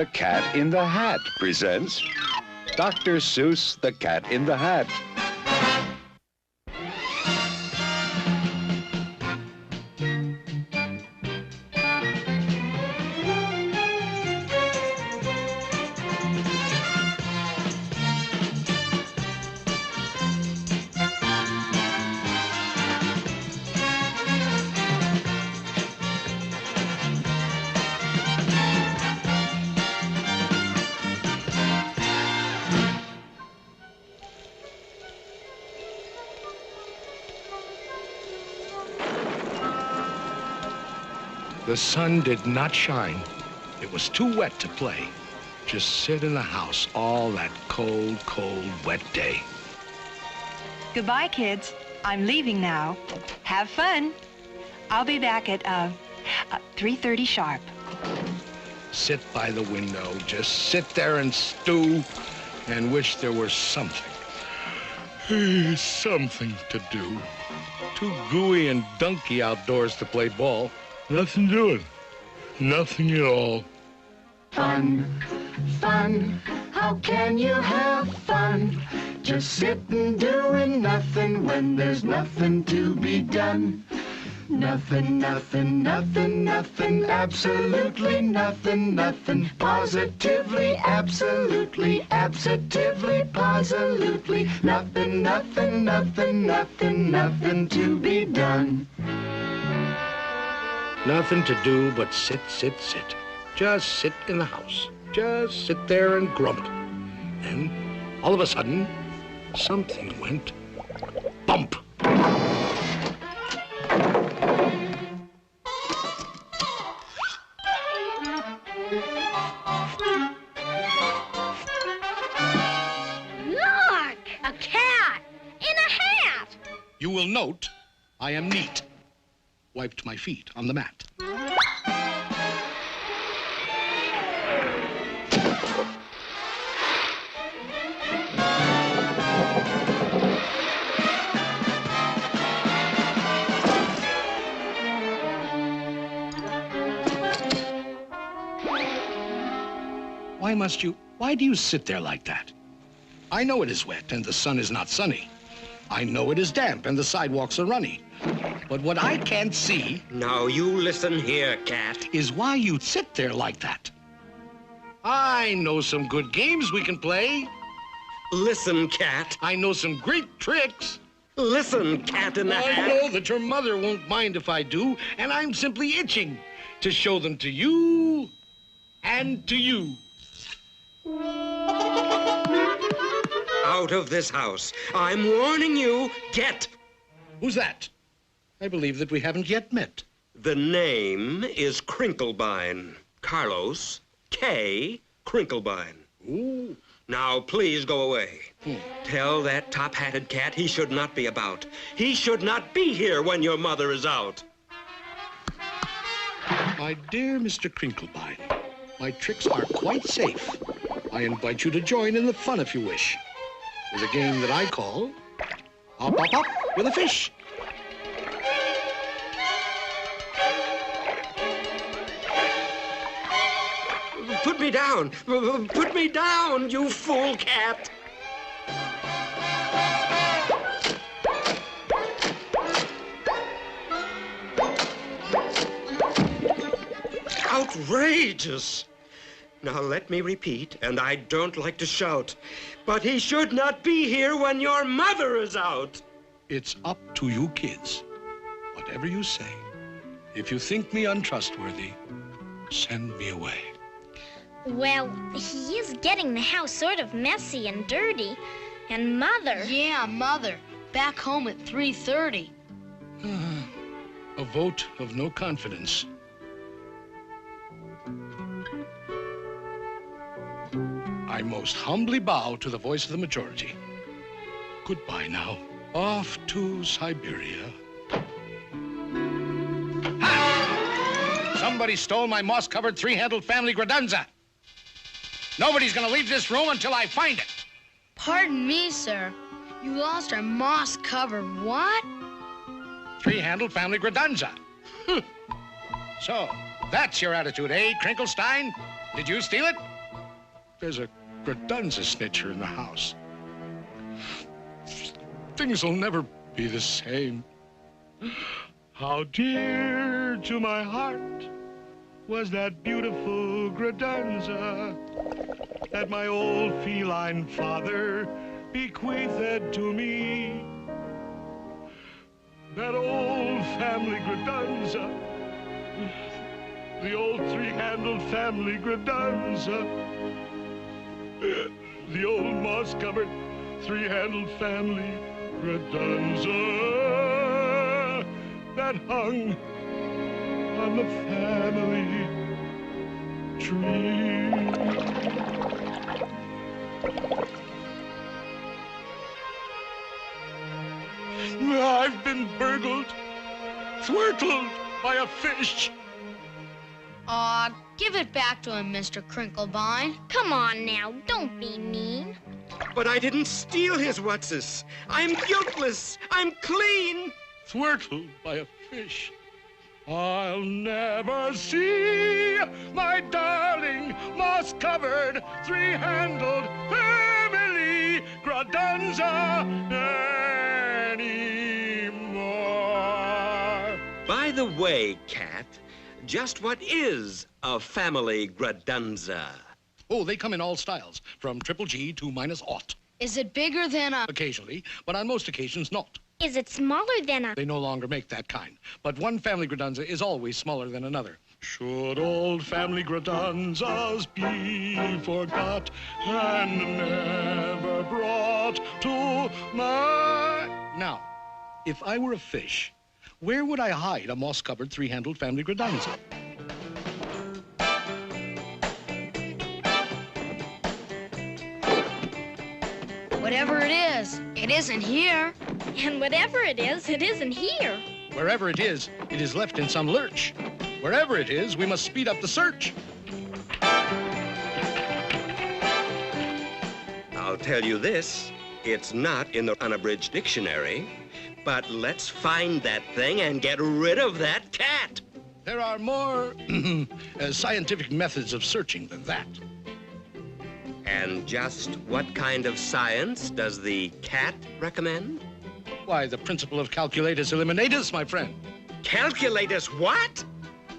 The Cat in the Hat presents Dr. Seuss, The Cat in the Hat. The sun did not shine. It was too wet to play. Just sit in the house all that cold, cold, wet day. Goodbye, kids. I'm leaving now. Have fun. I'll be back at 3:30 sharp. Sit by the window, just sit there and stew and wish there were something to do. Too gooey and dunky outdoors to play ball. Nothing doing. Nothing at all. Fun, fun, how can you have fun? Just sitting doing nothing when there's nothing to be done. Nothing, nothing, nothing, nothing, absolutely nothing, nothing, positively, absolutely, absolutely, positively, nothing, nothing, nothing, nothing, nothing to be done. Nothing to do but sit, sit, sit. Just sit in the house. Just sit there and grump. Then, all of a sudden, something went bump. Look! A cat! In a hat! You will note I am neat. Wiped my feet on the mat. Why do you sit there like that? I know it is wet and the sun is not sunny. I know it is damp and the sidewalks are runny. But what I can't see... Now you listen here, cat. ...is why you sit there like that. I know some good games we can play. Listen, cat. I know some great tricks. Listen, cat in the hat. I know that your mother won't mind if I do, and I'm simply itching to show them to you and to you. Out of this house. I'm warning you, get. Who's that? I believe that we haven't yet met. The name is Crinklebine. Carlos K. Crinklebine. Ooh. Now, please go away. Tell that top-hatted cat he should not be about. He should not be here when your mother is out. My dear Mr. Crinklebine, my tricks are quite safe. I invite you to join in the fun if you wish. There's a game that I call Hop, Hop, Hop with a Fish. Put me down! Put me down, you fool cat! Outrageous! Now let me repeat, and I don't like to shout, but he should not be here when your mother is out. It's up to you kids. Whatever you say. If you think me untrustworthy, send me away. Well, he is getting the house sort of messy and dirty. And Mother... Yeah, Mother. Back home at 3:30. A vote of no confidence. I most humbly bow to the voice of the majority. Goodbye now. Off to Siberia. Ha! Somebody stole my moss-covered three-handled family gradunza. Nobody's gonna leave this room until I find it. Pardon me, sir. You lost our moss-covered what? Three-handled family gradunza. So, that's your attitude, eh, Crinklestein? Did you steal it? There's a Gradunza snitcher in the house. Things will never be the same. How dear to my heart was that beautiful Gradunza that my old feline father bequeathed to me. That old family Gradunza, the old three-handled family Gradunza, the old moss-covered three-handled family Gradunza that hung on the family tree. I've been burgled, thwartled by a fish. Aw, give it back to him, Mr. Crinklebine. Come on now, don't be mean. But I didn't steal his what's-this. I'm guiltless. I'm clean. Thwartled by a fish. I'll never see my darling moss-covered three-handled family Gradunza anymore. By the way, Cat, just what is a family Gradunza? Oh, they come in all styles, from triple G to -0. Is it bigger than a... Occasionally, but on most occasions not. Is it smaller than a... They no longer make that kind. But one family Gradunza is always smaller than another. Should old family Gradunzas be forgot and never brought to my... Now, if I were a fish, where would I hide a moss-covered three-handled family Gradunza? Whatever it isn't here. And whatever it isn't here. Wherever it is left in some lurch. Wherever it is, we must speed up the search. I'll tell you this, it's not in the unabridged dictionary, but let's find that thing and get rid of that cat. There are more scientific methods of searching than that. And just what kind of science does the cat recommend? Why, the principle of calculatus eliminatus, my friend. Calculatus what?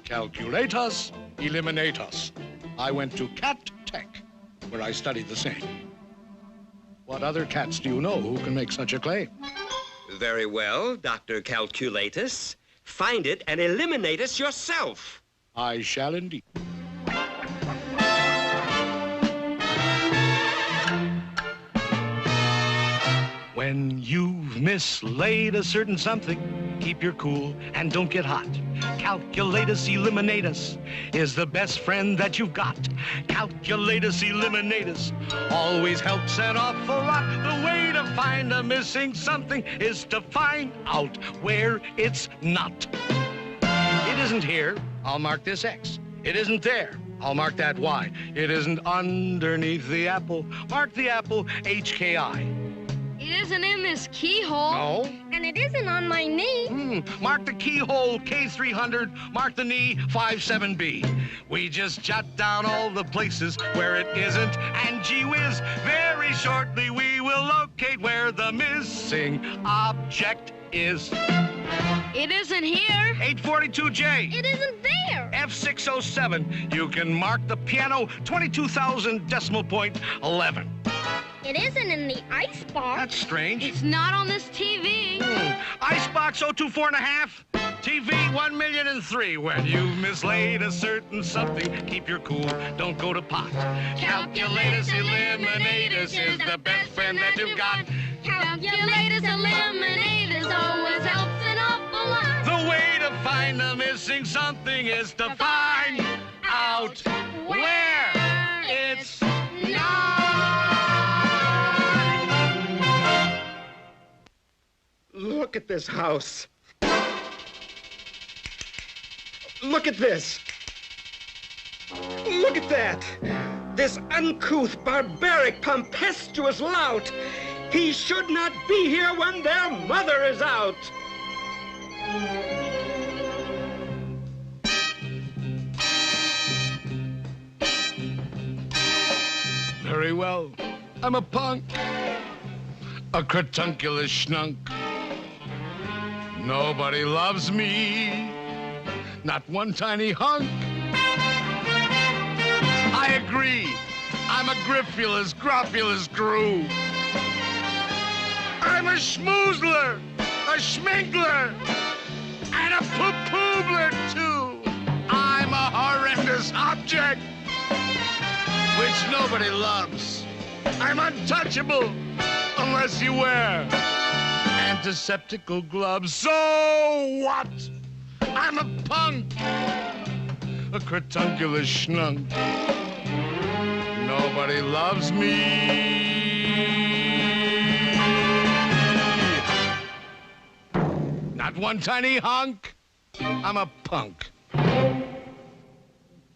Calculatus eliminatus. I went to Cat Tech, where I studied the same. What other cats do you know who can make such a claim? Very well, Dr. Calculatus. Find it and eliminate us yourself. I shall indeed. When you've mislaid a certain something, keep your cool and don't get hot. Calculatus eliminatus is the best friend that you've got. Calculatus eliminatus always helps an awful lot. The way to find a missing something is to find out where it's not. It isn't here, I'll mark this X. It isn't there, I'll mark that Y. It isn't underneath the apple, mark the apple HKI. It isn't in this keyhole. No. And it isn't on my knee. Mark the keyhole K300, mark the knee 57B. We just jot down all the places where it isn't, and gee whiz, very shortly we will locate where the missing object is. It isn't here. 842J. It isn't there. F607. You can mark the piano 22,000 decimal point 11. It isn't in the icebox. That's strange. It's not on this TV. Icebox 024.5. TV 1,000,003. When you've mislaid a certain something, keep your cool, don't go to pot. Calculatus eliminatus is the best friend that you've got. Calculatus eliminatus always helps an awful lot. The way to find the missing something is to find out where it's not. Look at this house. Look at this. Look at that. This uncouth, barbaric, tempestuous lout. He should not be here when their mother is out. very well. I'm a punk. A cratunculous schnunk. Nobody loves me. Not one tiny hunk. I agree. I'm a griffulous, gropulous grue. I'm a schmoozler, a schminkler, and a poo-poobler, too. I'm a horrendous object, which nobody loves. I'm untouchable, unless you wear antiseptical gloves. So what? I'm a punk, a cratunculous schnunk. Nobody loves me. Not one tiny hunk. I'm a punk.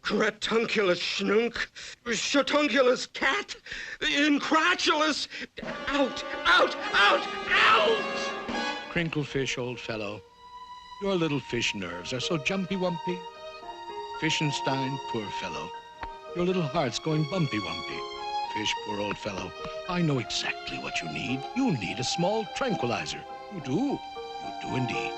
Cratunculous schnunk, shatunculous cat, incratulous, out, out, out, out! Crinklefish, old fellow, your little fish nerves are so jumpy-wumpy. Fishenstein, poor fellow, your little heart's going bumpy-wumpy. Fish, poor old fellow, I know exactly what you need. You need a small tranquilizer. You do. You do indeed.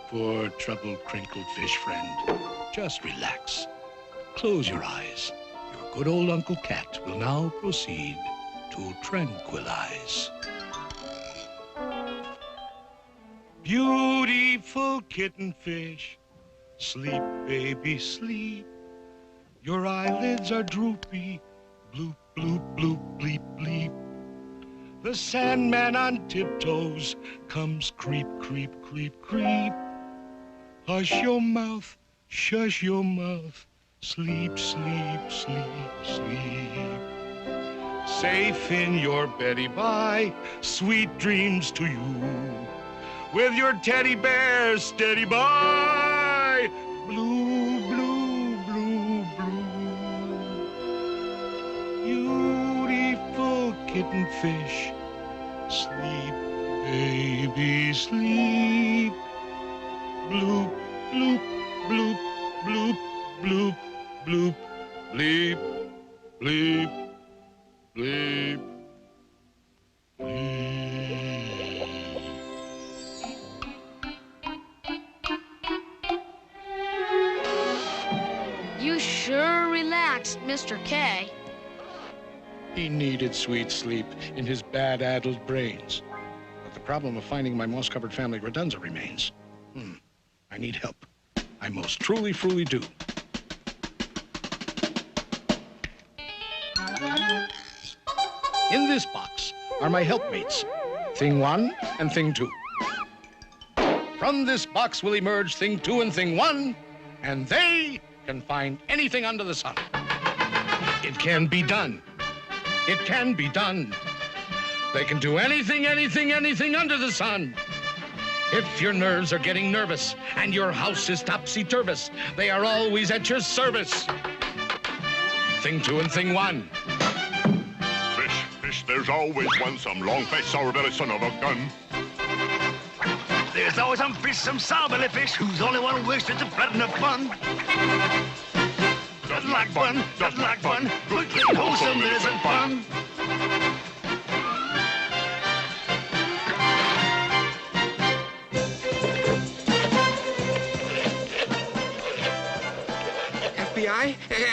Poor, troubled, crinkled fish friend, just relax. Close your eyes. Your good old Uncle Cat will now proceed to tranquilize. Beautiful kitten fish, sleep, baby, sleep. Your eyelids are droopy, bloop, bloop, bloop, bleep, bleep. The Sandman on tiptoes comes creep, creep, creep, creep. Hush your mouth, shush your mouth. Sleep, sleep, sleep, sleep. Safe in your Betty Bye, sweet dreams to you. With your teddy bear steady by. Blue, blue, blue, blue. Beautiful kitten fish. Sleep, baby, sleep. Bloop, bloop, bloop, bloop, bloop. Bloop, bleep, bleep, bleep, bleep. You sure relaxed, Mr. K. He needed sweet sleep in his bad-addled brains. But the problem of finding my moss-covered family redunza remains. I need help. I most truly do. In this box are my helpmates, Thing 1 and Thing 2. From this box will emerge Thing 2 and Thing 1, and they can find anything under the sun. It can be done. It can be done. They can do anything, anything, anything under the sun. If your nerves are getting nervous and your house is topsy-turvous, they are always at your service. Thing 2 and Thing 1. Fish, there's always one, some long face, sour belly, son of a gun. There's always some fish, some sour belly fish, who's the only one who wastes the blood and the fun. Doesn't like fun, doesn't like fun, good, clean, wholesome, it isn't fun.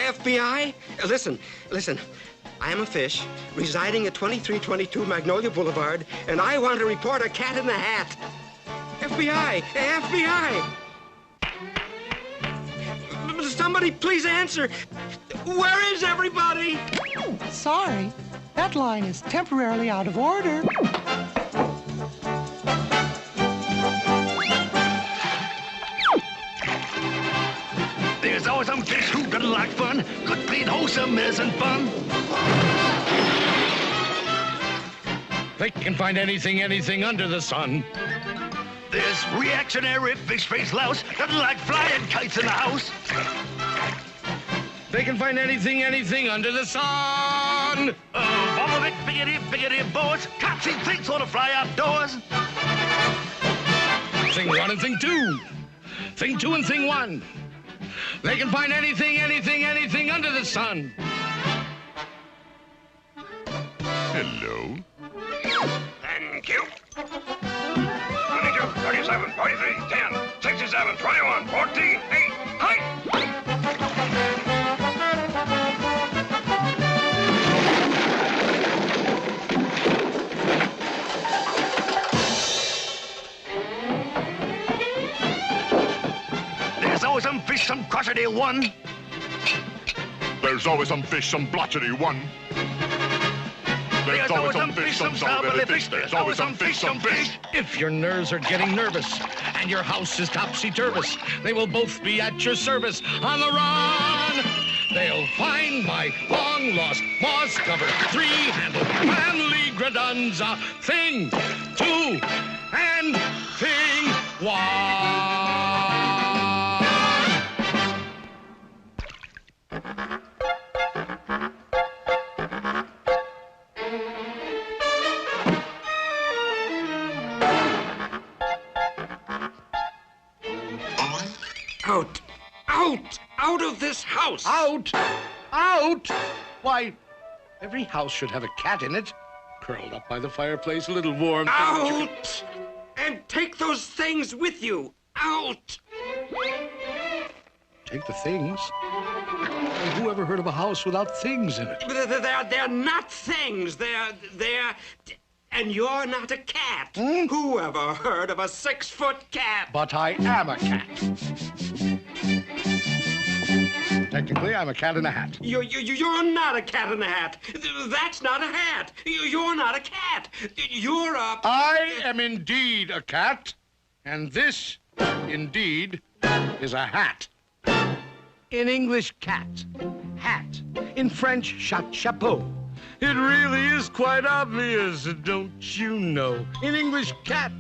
FBI? Listen. I am a fish residing at 2322 Magnolia Boulevard, and I want to report a cat in the hat. FBI! Somebody please answer. Where is everybody? Sorry, that line is temporarily out of order. There's always some fish who doesn't like fun. Good, clean, wholesome isn't fun. They can find anything, anything under the sun. This reactionary fish-faced louse doesn't like flying kites in the house. They can find anything, anything under the sun. Bobovic, biggity, boys, catchy things ought to fly outdoors. Thing 1 and Thing 2. Thing 2 and Thing 1. They can find anything, anything, anything under the sun. Hello. Thank you. 22, 37, 43, 10, 67, 21, 14, 8, height! There's always some fish, some crotchety one. There's always some fish, some blotchety one. There's always some fish, some sour-bellied fish. There's always some fish, some fish. If your nerves are getting nervous and your house is topsy-turvous, they will both be at your service on the run. They'll find my long-lost, moss-covered, three-handled family gradunza thing, two, and thing one. Out! Out! Out of this house! Out! Out! Why, every house should have a cat in it. Curled up by the fireplace, a little warm. Out! And take those things with you! Out! Take the things? And who ever heard of a house without things in it? They're not things. They're... And you're not a cat. Who ever heard of a 6-foot cat? But I am a cat. Technically, I'm a cat in a hat. You're not a cat in a hat. That's not a hat. You're not a cat. You're a... I am indeed a cat, and this, indeed, is a hat. In English, cat. Hat. In French, chapeau. It really is quite obvious, don't you know? In English, cat.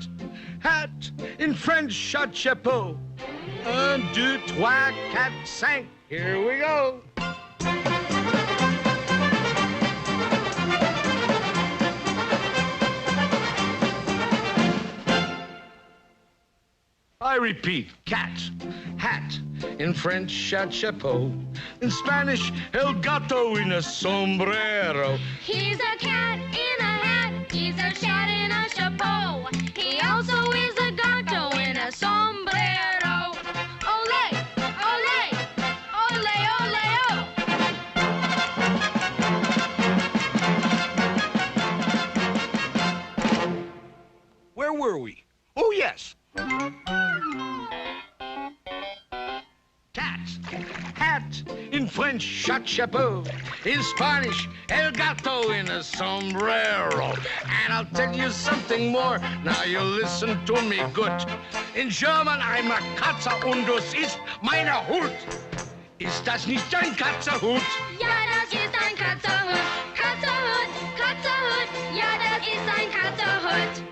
Hat. In French, chapeau. 1, 2, 3, 4, 5. Here we go. I repeat, cat, hat. In French, chapeau. In Spanish, el gato in a sombrero. He's a cat in a hat. He's a cat in a chapeau. He also is a gato in a sombrero. Ole, ole, ole, ole, oh. Where were we? Oh, yes. Cat, hat, in French, chapeau. In Spanish, el gato in a sombrero. And I'll tell you something more. Now you listen to me good. In German, I'm a Katze und das ist meine Hut. Ist das nicht ein Katzerhut? Ja, das ist ein Katzerhut. Katzerhut, Katzerhut. Ja, das ist ein Katzerhut.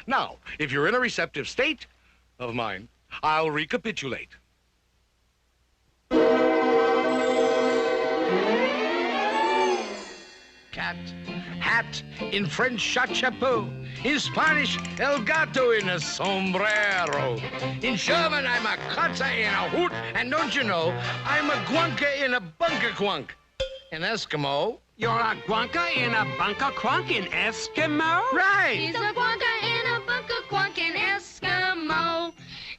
Now, if you're in a receptive state of mind, I'll recapitulate. Cat, hat, in French, chapeau. In Spanish, el gato in a sombrero. In German, I'm a Katze in a hoot. And don't you know, I'm a guanka in a bunker quunk. In Eskimo... You're a guanka in a bunker crunk in Eskimo? Right! He's a guanka in a bunker quunk in Eskimo.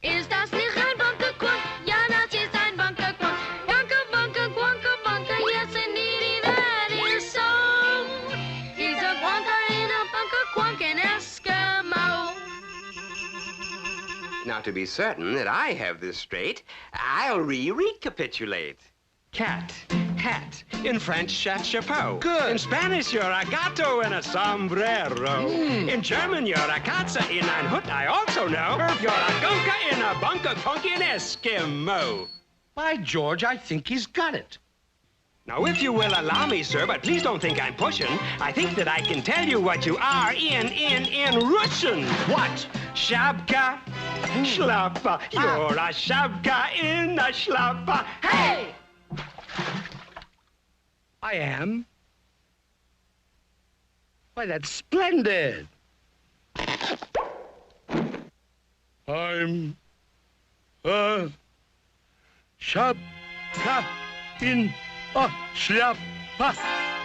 Ist das nicht ein bunker quunk? Ja, das ist ein bunker quunk. Bunker, bunker, guanka, bunker, yes indeedy, that is so. He's a guanka in a bunker quunk in Eskimo. Now, to be certain that I have this straight, I'll recapitulate. Cat, hat. In French, chapeau. Good. In Spanish, you're a gato in a sombrero. In German, you're a Katze in ein Hut, I also know. You're a gunka in a bunker punk in Eskimo. By George, I think he's got it. Now, if you will allow me, sir, but please don't think I'm pushing, I think that I can tell you what you are in Russian. What? Shabka, shlappa. You're a shabka in a shlappa. Hey! I am? Why, that's splendid. I'm a Schapka in a Schlepper.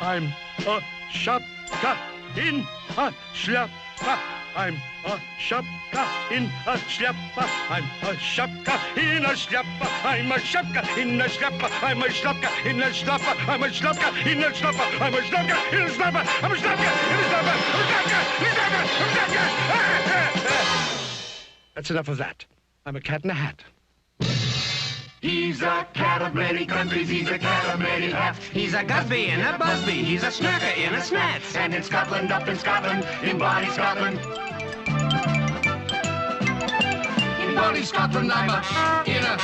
I'm a Schapka in a Schlepper. I'm a Schapka in a Schlepper. I'm a Schapka in a Schlepper. I'm a Schapka in a Schlepper. I'm a Schapka in a Schlepper. I'm a Schapka in a Schlepper. I'm a Schapka in a Schlepper. I'm a Schapka in a Schlepper. That's enough of that. I'm a cat in a hat. He's a cat of many countries, he's a cat of many hats. He's a Gusby and a Busby, he's a Snurker in a Snats. And in Scotland, up in Scotland, in Bonnie Scotland. In Bonnie Scotland, I'm a inner.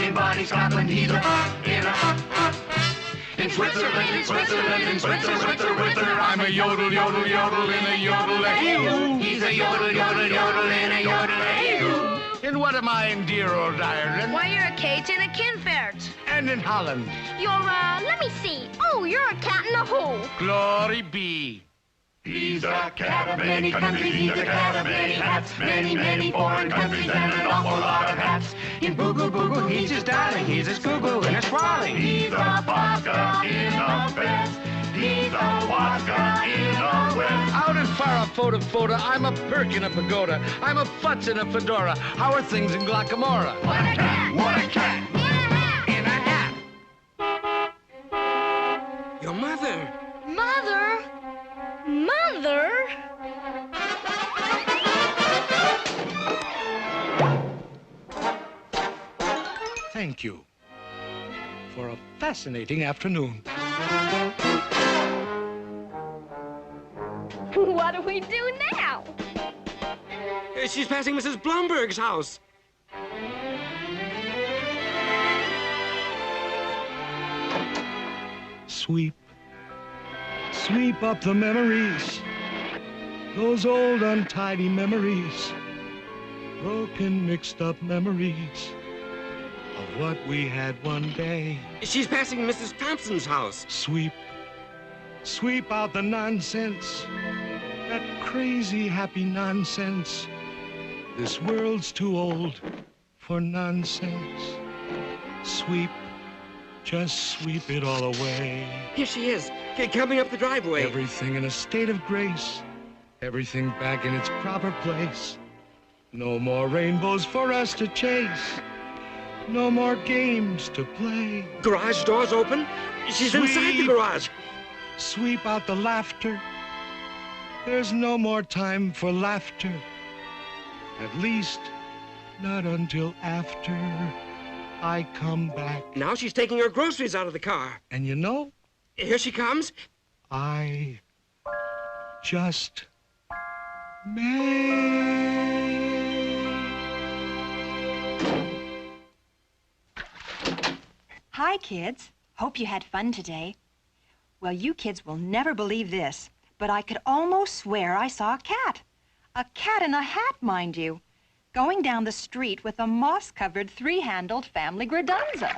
In Bonnie Scotland, he's a inner. In Switzerland, in Switzerland, in Switzerland, I'm a yodel, yodel, yodel in a yodel. He's a yodel, yodel, yodel in a yodel. And what am I in dear old Ireland? Why, you're a Kate and a Kinfert. And in Holland. You're, let me see. Oh, you're a cat in a hole. Glory be. He's a cat of many countries, he's a cat of many hats. Many, many foreign countries and an awful lot of hats. In Boo-Goo, Boo-Goo, he's a darling, he's a Scoo-Goo and a Swalling. He's a vodka in a vest. He's a vodka in a west. Out in Farah, I'm a Perk in a pagoda. I'm a Futz in a fedora. How are things in Glockamora? What a cat! What a cat! In a hat. Your mother. Mother? Mother? Thank you for a fascinating afternoon. What do we do now? She's passing Mrs. Blomberg's house. Sweep, sweep up the memories, those old untidy memories, broken, mixed up memories of what we had one day. She's passing Mrs. Thompson's house. Sweep, sweep out the nonsense, that crazy happy nonsense. This world's too old for nonsense. Sweep, just sweep it all away. Here she is, coming up the driveway. Everything in a state of grace, everything back in its proper place. No more rainbows for us to chase, no more games to play. Garage door's open. She's inside the garage. Sweep out the laughter. There's no more time for laughter. At least, not until after I come back. Now she's taking her groceries out of the car. And you know? Here she comes. I just may. Hi, kids. Hope you had fun today. Well, you kids will never believe this, but I could almost swear I saw a cat. A cat in a hat, mind you, going down the street with a moss-covered, three-handled family gradunza.